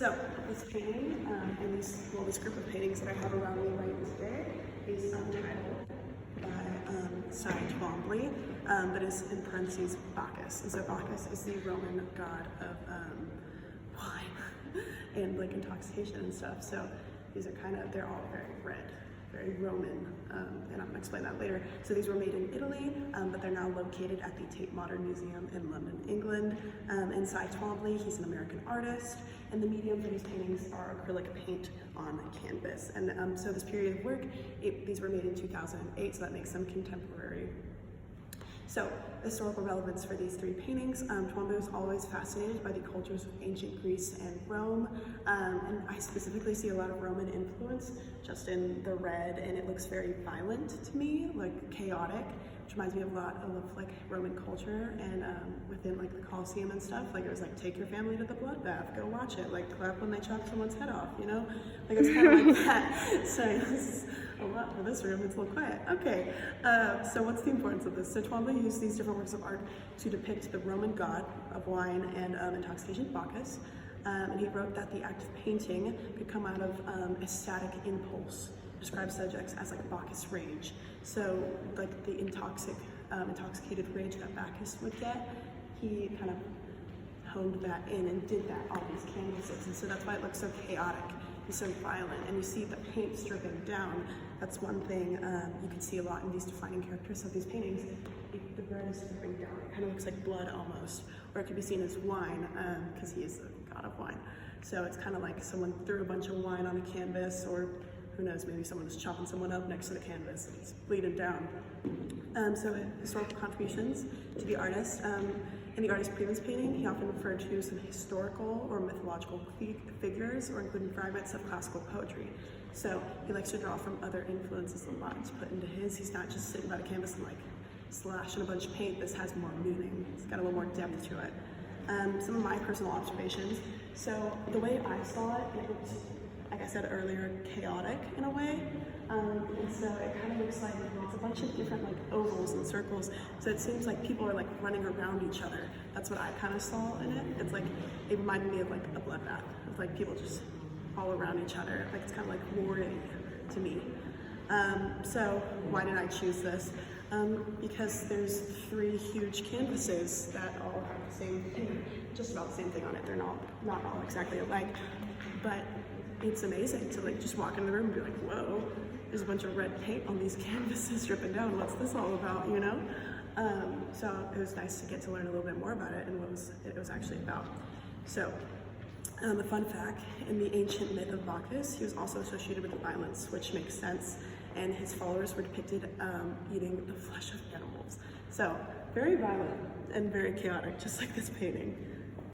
So this painting and this group of paintings that I have around me right today is Untitled by Cy Twombly, that is in parentheses Bacchus. And so Bacchus is the Roman god of wine and like intoxication and stuff. So these are they're all very red, very Roman, and I'm gonna explain that later. So these were made in Italy, but they're now located at the Tate Modern Museum in London, England. And Cy Twombly, he's an American artist, and the medium for these paintings are acrylic paint on canvas. And so this period of work, these were made in 2008, so that makes them contemporary. So, historical relevance for these three paintings. Twombly was always fascinated by the cultures of ancient Greece and Rome, and I specifically see a lot of Roman influence just in the red, and it looks very violent to me, like chaotic, which reminds me a lot of like Roman culture and within like the Colosseum and stuff. Like it was like, take your family to the bloodbath, go watch it, like clap when they chop someone's head off, you know? Like it's kind of like that. So this is a lot for this room, it's a little quiet. Okay, so what's the importance of this? So Twombly used these different works of art to depict the Roman god of wine and intoxication, Bacchus. And he wrote that the act of painting could come out of ecstatic impulse, describes subjects as like Bacchus rage. So like the intoxicated rage that Bacchus would get, he kind of honed that in and did that on these canvases. And so that's why it looks so chaotic and so violent. And you see the paint stripping down. That's one thing you can see a lot in these defining characters of these paintings. The red is stripping down. It kind of looks like blood almost. Or it could be seen as wine, because he is the god of wine. So it's kind of like someone threw a bunch of wine on a canvas, or who knows, maybe someone was chopping someone up next to the canvas and it's bleeding down. So historical contributions to the artist. In the artist's previous painting, he often referred to some historical or mythological figures, or including fragments of classical poetry. So he likes to draw from other influences a lot to put into his. He's not just sitting by the canvas and like slashing a bunch of paint. This has more meaning. It's got a little more depth to it. Some of my personal observations. So the way I saw it, it looked, like I said earlier, chaotic in a way. And so it kind of looks like it's a bunch of different like ovals and circles. So it seems like people are like running around each other. That's what I kind of saw in it. It's like, it reminded me of like a bloodbath. Of like people just all around each other. Like it's kind of like warring to me. So why did I choose this? Because there's three huge canvases that all have the same thing, just about the same thing on it. They're not all exactly alike, but it's amazing to like just walk in the room and be like, whoa, there's a bunch of red paint on these canvases dripping down. What's this all about, you know? So it was nice to get to learn a little bit more about it and what it was actually about. So a fun fact, in the ancient myth of Bacchus, he was also associated with violence, which makes sense, and his followers were depicted eating the flesh of animals. So very violent and very chaotic, just like this painting.